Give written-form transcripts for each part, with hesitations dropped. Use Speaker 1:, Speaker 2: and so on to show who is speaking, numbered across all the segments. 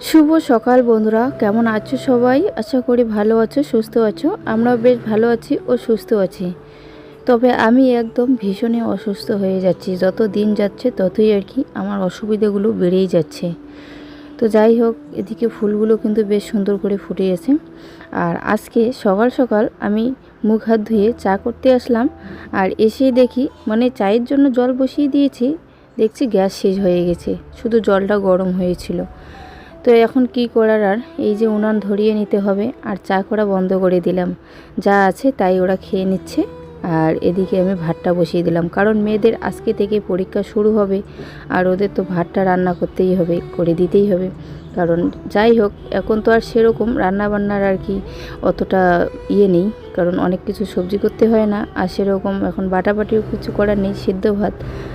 Speaker 1: শুভ সকাল বন্ধুরা, কেমন আছো সবাই? আশা করি ভালো আছো, সুস্থ আছো। আমরাও বেশ ভালো আছি ও সুস্থ আছি। তবে আমি একদম ভীষণই অসুস্থ হয়ে যাচ্ছি। যত দিন যাচ্ছে ততই আর কি আমার অসুবিধাগুলো বেড়েই যাচ্ছে। তো যাই হোক, এদিকে ফুলগুলো কিন্তু বেশ সুন্দর করে ফুটে গেছে। আর আজকে সকাল সকাল আমি মুখ হাত ধুয়ে চা করতে আসলাম। আর এসেই দেখি চায়ের জন্য জল বসিয়ে দিয়েছি, দেখছি গ্যাস শেষ হয়ে গেছে, শুধু জলটা গরম হয়েছিল। তো এখন কি করার, আর এই যে উনান ধরিয়ে নিতে হবে। আর চা করা বন্ধ করে দিলাম, যা আছে তাই ওরা খেয়ে নিচ্ছে। আর এদিকে আমি ভাতটা বসিয়ে দিলাম, কারণ মেয়েদের আজকে থেকে পরীক্ষা শুরু হবে। আর ওদের তো ভাতটা রান্না করতেই হবে, করে দিতেই হবে। কারণ যাই হোক, এখন তো আর সেরকম রান্নাবান্নার আর কি অতটা নেই, কারণ অনেক কিছু সবজি করতে হয় না। আর সেরকম এখন বাটাবাটিও কিছু করার নেই। সিদ্ধ ভাত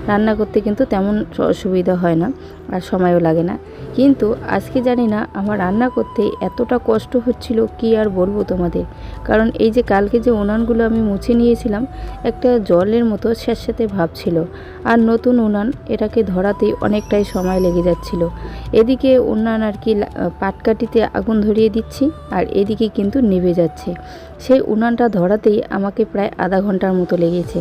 Speaker 1: রান্না করতে কিন্তু তেমন অসুবিধা হয় না, আর সময়ও লাগে না। কিন্তু আজকে জানি না আমার রান্না করতে এতটা কষ্ট হচ্ছিল, কি আর বলবো তোমাদের। কারণ এই যে কালকে যে উনানগুলো আমি মুছে নিয়েছিলাম, একটা জলের মতো স্যাঁতস্যাঁতে ভাব ছিল। আর নতুন উনান, এটাকে ধরাতেই অনেকটাই সময় লেগে যাচ্ছিল। এদিকে উনান আর কি পাটকাঠিতে আগুন ধরিয়ে দিচ্ছি, আর এদিকে কিন্তু নিভে যাচ্ছে। সেই উনানটা ধরাতেই আমাকে প্রায় আধা ঘন্টার মতো লেগেছে।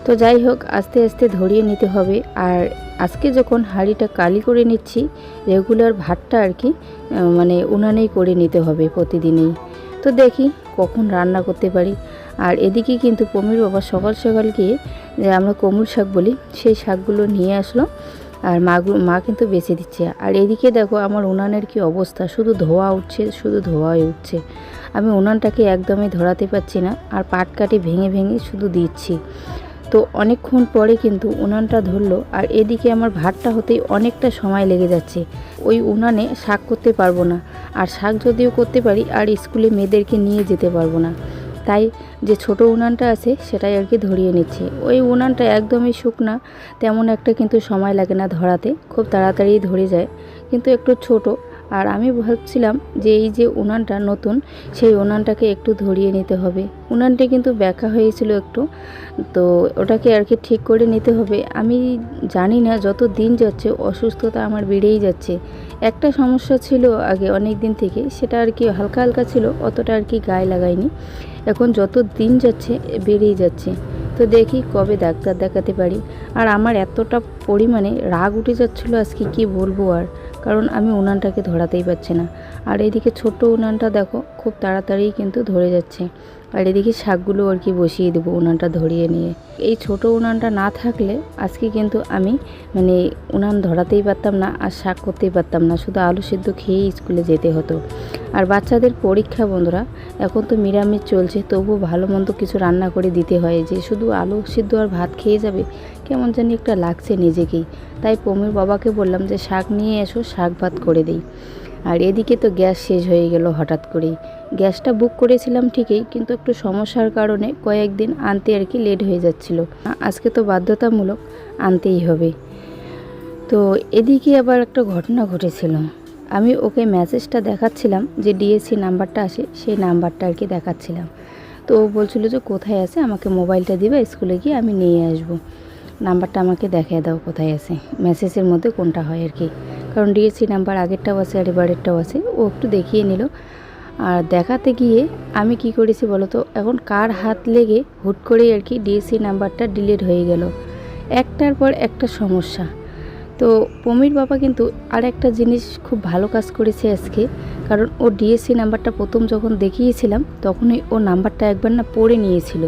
Speaker 1: তো যাই হোক, আস্তে আস্তে ধরিয়ে নিতে হবে। আর আজকে যখন হাঁড়িটা কালি করে নিচ্ছি, রেগুলার ভাতটা আর কি উনানেই করে নিতে হবে প্রতিদিনই। তো দেখি কখন রান্না করতে পারি। আর এদিকে কিন্তু পমির বাবা সকাল সকাল গিয়ে, যে আমরা কমল শাক বলি, সেই শাকগুলো নিয়ে আসলো। আর মা কিন্তু বেছে দিচ্ছে। আর এদিকে দেখো আমার উনানের কি অবস্থা, শুধু ধোয়া উঠছে, শুধু ধোয়াই উঠছে। আমি উনানটাকে একদমই ধরাতে পারছি না। আর পাটকাঠি ভেঙে ভেঙে শুধু দিচ্ছি। তো অনেকক্ষণ পরে কিন্তু উনানটা ধরলো। আর এদিকে আমার ভাতটা হতেই অনেকটা সময় লেগে যাচ্ছে। ওই উনানে শাক করতে পারবো না। আর শাক যদিও করতে পারি, আর স্কুলে মেয়েদেরকে নিয়ে যেতে পারবো না। তাই যে ছোট উনানটা আছে সেটাই আর কি ধরিয়ে নিচ্ছে। ওই উনানটা একদমই শুকনা, তেমন একটা কিন্তু সময় লাগে না ধরাতে, খুব তাড়াতাড়ি ধরে যায়, কিন্তু একটু ছোট। আর আমি ভাবছিলাম যে এই যে উনানটা নতুন, সেই উনানটাকে একটু ধরিয়ে নিতে হবে। উনানটা কিন্তু ব্যাকা হয়েছিল একটু, তো ওটাকে আর কি ঠিক করে নিতে হবে। আমি জানি না, যত দিন যাচ্ছে অসুস্থতা আমার বেড়েই যাচ্ছে। একটা সমস্যা ছিল আগে অনেক দিন থেকে, সেটা আর কি হালকা হালকা ছিল, অতটা আর কি গায়ে লাগায়নি। এখন যত দিন যাচ্ছে বেড়েই যাচ্ছে। তো দেখি কবে ডাক্তার দেখাতে পারি। আর আমার এতটা পরিমাণে রাগ উঠে যাচ্ছিলো আজকে, কি বলবো আর। কারণ আমি উনানটাকে ধরাতেই পারছি না। আর এদিকে ছোট্ট উনানটা দেখো খুব তাড়াতাড়ি কিন্তু ধরে যাচ্ছে। আর এদিকে শাকগুলো আর কি বসিয়ে দেবো উনানটা ধরিয়ে নিয়ে। এই ছোট উনানটা না থাকলে আজকে কিন্তু আমি উনান ধরাতেই পারতাম না, আর শাক করতেই পারতাম না, শুধু আলু সিদ্ধ খেয়েই স্কুলে যেতে হতো। আর বাচ্চাদের পরীক্ষা বন্ধুরা, এখন তো নিরামিষ চলছে, তবুও ভালো মন্দ কিছু রান্না করে দিতে হয়। যে শুধু আলু সিদ্ধ আর ভাত খেয়ে যাবে, কেমন জানি একটা লাগছে নিজেকেই। তাই পমির বাবাকে বললাম যে শাক নিয়ে এসো, শাক ভাত করে দিই। আর এদিকে তো গ্যাস শেষ হয়ে গেল হঠাৎ করেই। গ্যাসটা বুক করেছিলাম ঠিকই, কিন্তু একটু সমস্যার কারণে কয়েকদিন আনতে আর কি লেট হয়ে যাচ্ছিল। আজকে তো বাধ্যতামূলক আনতেই হবে। তো এদিকে আবার একটা ঘটনা ঘটেছিল। আমি ওকে মেসেজটা দেখাচ্ছিলাম, যে ডিএসসি নাম্বারটা আসে সেই নাম্বারটা আর কি দেখাচ্ছিলাম। তো ও বলছিল যে কোথায় আছে, আমাকে মোবাইলটা দিবে, স্কুলে গিয়ে আমি নিয়ে আসব। নাম্বারটা আমাকে দেখিয়ে দাও কোথায় আছে, মেসেজের মধ্যে কোনটা হয় আর কি। কারণ ডিএসসি নাম্বার আগেরটাও আছে আর এবারেরটাও আছে। ও একটু দেখিয়ে নিল। আর দেখাতে গিয়ে আমি কি করেছি বলো তো, এখন কার হাত লেগে হুট করেই আর কি ডিএসসি নাম্বারটা ডিলিট হয়ে গেল। একটার পর একটা সমস্যা। তো পমির বাবা কিন্তু আর একটা জিনিস খুব ভালো কাজ করেছে আজকে। কারণ ও ডিএসসি নাম্বারটা প্রথম যখন দেখিয়েছিলাম, তখনই ও নাম্বারটা একবার না পড়ে নিয়েছিল।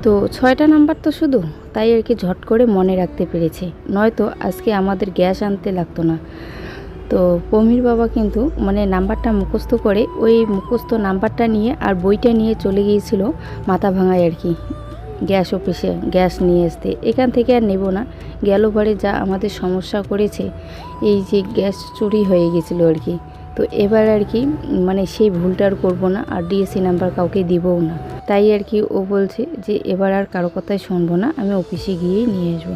Speaker 1: তো 6টা নাম্বার তো শুধু, তাই আর কি ঝট করে মনে রাখতে পেরেছে, নয়তো আজকে আমাদের গ্যাস আনতে লাগতো না। তো পমির বাবা কিন্তু নাম্বারটা মুখস্থ করে, ওই মুখস্থ নাম্বারটা নিয়ে আর বইটা নিয়ে চলে গিয়েছিল মাথা ভাঙায় আর কি, গ্যাস অফিসে গ্যাস নিয়ে আসতে। এখান থেকে আর নেব না, গেল বারে যা আমাদের সমস্যা করেছে, এই যে গ্যাস চুরি হয়ে গেছিলো আর কি। তো এবার আর কি সেই ভুলটা আর করবো না, আর ডিএসসি নাম্বার কাউকে দিবও না। তাই আর কি ও বলছে যে এবার আর কারো কথাই শুনবো না, আমি অফিসে গিয়েই নিয়ে আসবো।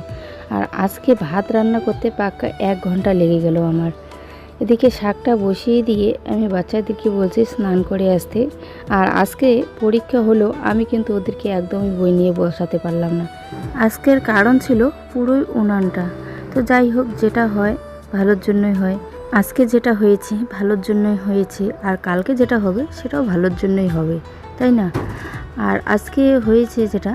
Speaker 1: আর আজকে ভাত রান্না করতে পাক্কা 1 ঘন্টা লেগে গেল আমার। এদিকে শাকটা বসিয়ে দিয়ে আমি বাচ্চাদেরকে বলছি স্নান করে আসতে। আর আজকে পরীক্ষা হলো, আমি কিন্তু ওদেরকে একদমই বই নিয়ে বসাতে পারলাম না। আজকের কারণ ছিল পুরোই উনানটা। তো যাই হোক, যেটা হয় ভালোর জন্যই হয়। আজকে যেটা হয়েছে ভালোর জন্যই হয়েছে, আর কালকে যেটা হবে সেটাও ভালোর জন্যই হবে, তাই না? আর আজকে হয়েছে যেটা,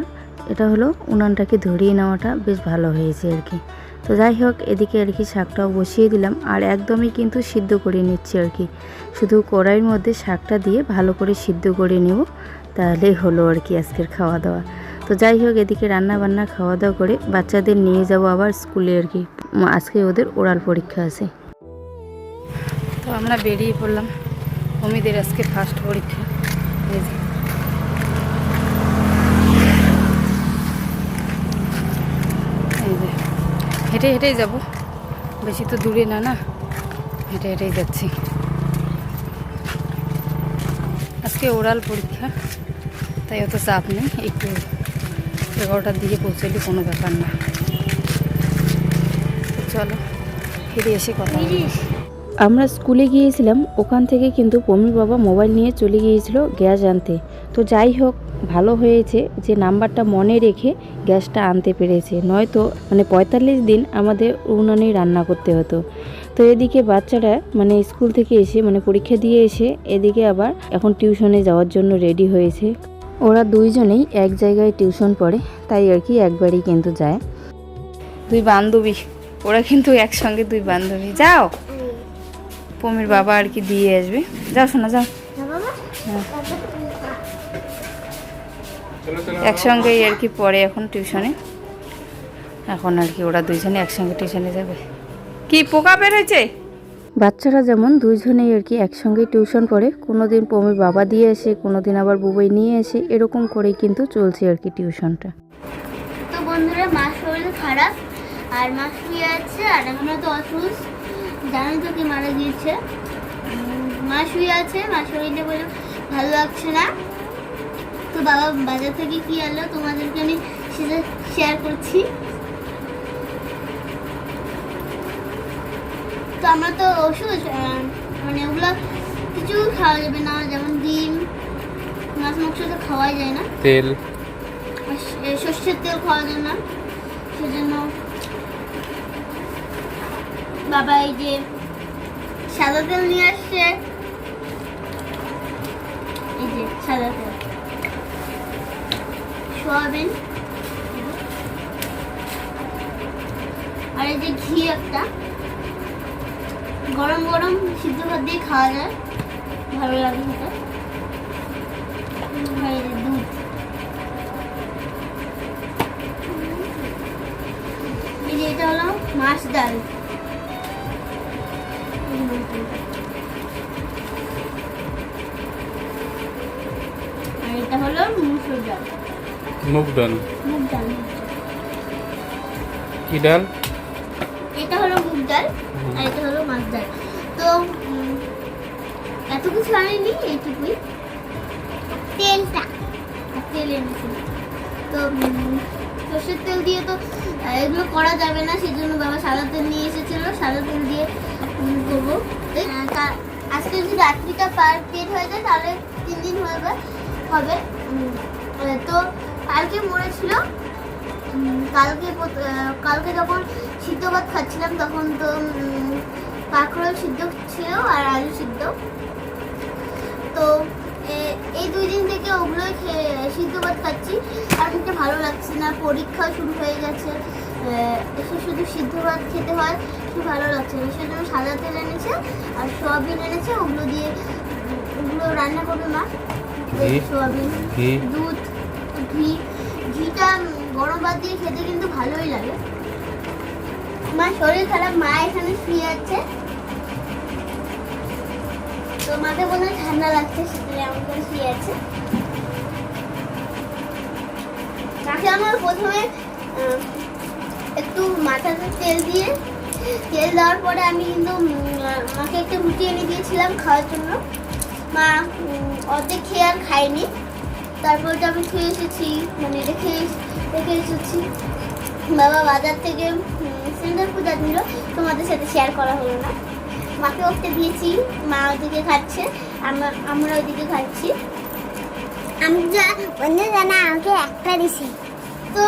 Speaker 1: এটা হলো উনানটাকে ধরিয়ে নেওয়াটা বেশ ভালো হয়েছে আর কি। তো যাই হোক, এদিকে আর কি শাকটাও বসিয়ে দিলাম, আর একদমই কিন্তু সিদ্ধ করে নিচ্ছি আর কি। শুধু কড়াইয়ের মধ্যে শাকটা দিয়ে ভালো করে সিদ্ধ করে নেব, তাহলেই হলো আর কি আজকের খাওয়া দাওয়া। তো যাই হোক, এদিকে রান্না বান্না খাওয়া দাওয়া করে বাচ্চাদের নিয়ে যাব আবার স্কুলে আর কি। আজকে ওদের ওরাল পরীক্ষা আছে। তো আমরা বেরিয়ে পড়লাম, অমিদের আজকে ফার্স্ট পরীক্ষা। এই যে হেঁটে হেঁটেই যাব, বেশি তো দূরে না, না হেঁটে হেঁটেই যাচ্ছি। আজকে ওরাল পরীক্ষা, তাই অত চাপ নেই, একটু 11টার দিকে পৌঁছলে কোনো ব্যাপার না। তো চলো ফিরে এসে কথা বলি। আমরা স্কুলে গিয়েছিলাম, ওখান থেকে কিন্তু পমির বাবা মোবাইল নিয়ে চলে গিয়েছিল গ্যাস আনতে। তো যাই হোক, ভালো হয়েছে যে নাম্বারটা মনে রেখে গ্যাসটা আনতে পেরেছে, নয়তো 45 দিন আমাদের উনানেই রান্না করতে হতো। তো এদিকে বাচ্চারা স্কুল থেকে এসে পরীক্ষা দিয়ে এসে এদিকে আবার এখন টিউশনে যাওয়ার জন্য রেডি হয়েছে। ওরা দুইজনেই এক জায়গায় টিউশন পড়ে, তাই আর কি একবারই কিন্তু যায়। দুই বান্ধবী, ওরা কিন্তু একসঙ্গে দুই বান্ধবী। যাও, পমির বাবা আর কি দিয়ে আসবে। যাও শোনা, যাও। হ্যাঁ, একসঙ্গেই আর কি পড়ে এখন টিউশনে। এখন আর কি ওরা দুইজনে একসঙ্গে টিউশনে যাবে। কি পোকা বেরোচ্ছে? বাচ্চারা যেমন দুইজনেই আর কি একসঙ্গে টিউশন পড়ে, কোনোদিন পমির বাবা দিয়ে আসে, কোনোদিন আবার বুবই নিয়ে আসে, এরকম করেই কিন্তু চলছে আর কি টিউশনটা।
Speaker 2: তো বন্ধুরা, মার শরীর খারাপ, আর মা শুয়ে আছে, আর আমরা তো অসুস্থ, জানি তো কি মারা গিয়েছে। মা শুয়ে আছে, মা শরীরে বলে ভালো লাগছে না। তো বাবা বাজার থেকে কি আনলো তোমাদেরকে আমি সেটা শেয়ার করছি। তো আমরা তো ওষুধ ওগুলো কিছু খাওয়া যাবে না, যেমন ডিম, মাছ মাংস তো খাওয়াই যায় না,
Speaker 3: তেল,
Speaker 2: সর্ষের তেল খাওয়া যায় না। সেজন্য বাবা এই যে সাদা তেল নিয়ে আসছে, এই যে সাদা তেল, সোয়াবিন, আর এই যে ঘি একটা, গরম গরম সিদ্ধ ভাত দিয়ে খাওয়া যায়, ভালো লাগে খেতে। আর এই যে দুধ, এই যে এটা হলো মাছ ডাল, আর এটা হলো মুসুর ডাল,
Speaker 3: মুগ ডাল।
Speaker 2: মুগ ডাল,
Speaker 3: কি ডাল?
Speaker 2: এটা হলো মুগ ডাল, আর এটা হলো মাছ ডাল। তো এত কিছু আনিনি, এইটুকুই, তেলটা আর তেল এনেছি। তো সর্ষের তেল দিয়ে তো এগুলো করা যাবে না, সেই জন্য বাবা সাদা তেল নিয়ে এসেছিল, সাদা তেল দিয়ে করবো। আজকে যদি রাত্রিটা পেট হয়ে যায় তাহলে 3 দিন হবে। তো কালকে মরেছিল, কালকে যখন সিদ্ধ ভাত খাচ্ছিলাম তখন তো কাঁকরোল সিদ্ধ ছিল আর আলু সিদ্ধ। তো এই 2 দিন থেকে ওগুলোই সিদ্ধ ভাত খাচ্ছি, আর খেতে ভালো লাগছে না, পরীক্ষা শুরু হয়ে গেছে, এসে শুধু সিদ্ধ ভাত খেতে হয়, খুব ভালো লাগছে না। সেজন্য সাদা তেল এনেছে আর সোয়াবিন এনেছে, ওগুলো রান্না করবে মা। সোয়াবিন, দুধ, ঘিটা গরম ভাত দিয়ে খেতে কিন্তু ভালোই লাগে। মা শরীর খারাপ, মা এখানে শুয়ে আছে, তো মাকে মনে হয় ঠান্ডা লাগছে, সেটাই এমন করে শুয়ে আছে। তাকে আমার প্রথমে একটু মাথাতে তেল দেওয়ার পরে আমি কিন্তু মাকে একটু রুটি এনে দিয়েছিলাম খাওয়ার জন্য। মা অর্ধেক খেয়ে আর খায়নি, তারপর আমি খেয়ে এসেছি, রেখে এসেছি। বাবা বাজার থেকে সিলিন্ডার পূজা দিল, তোমাদের সাথে শেয়ার করা হলো না। মাকে ওকে দিয়েছি, মা ওদিকে খাচ্ছে, আমরা ওইদিকে খাচ্ছি। আমি বন্ধু জানা আমাকে একটা দিছি। তো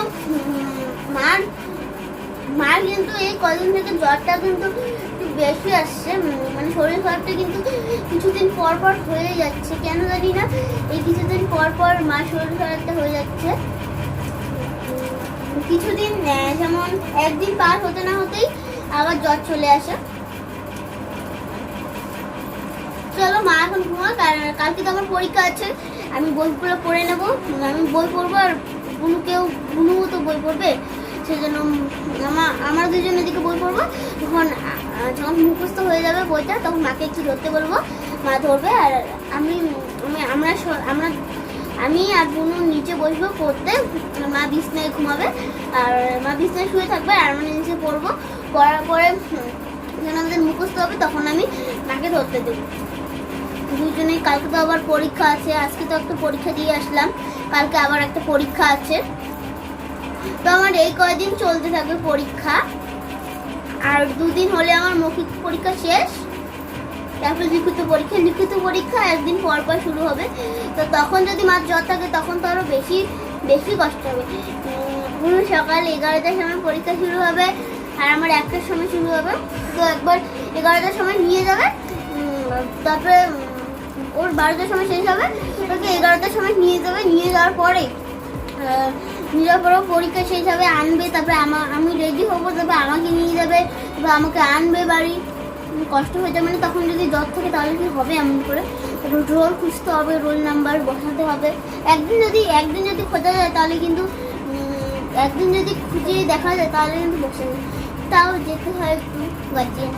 Speaker 2: মার কিন্তু এই কদিন থেকে জ্বরটা কিন্তু একটু বেশি আসছে, মানে শরীর খারাপটা কিন্তু কিছুদিন পর পর হয়ে যাচ্ছে, কেন জানি না এই কিছুদিন পর পর মা শরীর খারাপটা হয়ে যাচ্ছে। কিছুদিন যেমন একদিন পার হতে না হতেই আবার জ্বর চলে আসে। চলো মা এখন ঘুমা, কারণ কালকে তো আমার পরীক্ষা আছে, আমি বইগুলো পড়ে নেবো, আমি বই পড়বো আর বুনুও তো বই পড়বে, সেই জন্য আমরা দুজন এদিকে বই পড়বো। যখন মুখস্থ হয়ে যাবে বইটা তখন মাকে একটু ধরতে বলবো, মা ধরবে, আর আমি আর বুনু নিচে বসবো পড়তে, মা বিছনায় ঘুমাবে আর মা বিছনায় শুয়ে থাকবে আর আমরা নিচে পড়বো। পড়ার পরে যখন আমাদের মুখস্থ হবে তখন আমি মাকে ধরতে দেবো। দুজনেই কালকে তো আবার পরীক্ষা আছে, আজকে তো একটা পরীক্ষা দিয়ে আসলাম, কালকে আবার একটা পরীক্ষা আছে। তো আমার এই কয়দিন চলতে থাকবে পরীক্ষা, আর দুদিন হলে আমার মৌখিক পরীক্ষা শেষ, তারপরে লিখিত পরীক্ষা একদিন পর পর শুরু হবে। তো তখন যদি মার জ্বর থাকে তখন তো আরো বেশি বেশি কষ্ট হবে। সকাল 11টার সময় পরীক্ষা শুরু হবে আর আমার 1টার সময় শুরু হবে। তো একবার 11টার সময় নিয়ে যাবে, তারপরে ওর 12টার সময় শেষ হবে, ওকে 11টার সময় নিয়ে যাবে, নিয়ে যাওয়ার পরে পরীক্ষা শেষ হবে, আনবে, তারপরে আমি রেডি হবো, তারপরে আমাকে নিয়ে যাবে, তারপরে আমাকে আনবে বাড়ি। কষ্ট হয়ে যাবে, মানে তখন যদি জ্বর থাকে তাহলে কি হবে, এমন করে রোল খুঁজতে হবে, রোল নাম্বার বসাতে হবে। একদিন যদি খোঁজা যায় তাহলে কিন্তু একদিন যদি খুঁজে দেখা যায় তাহলে কিন্তু বসে, তাও যেতে হয় একটু বাঁচিয়ে।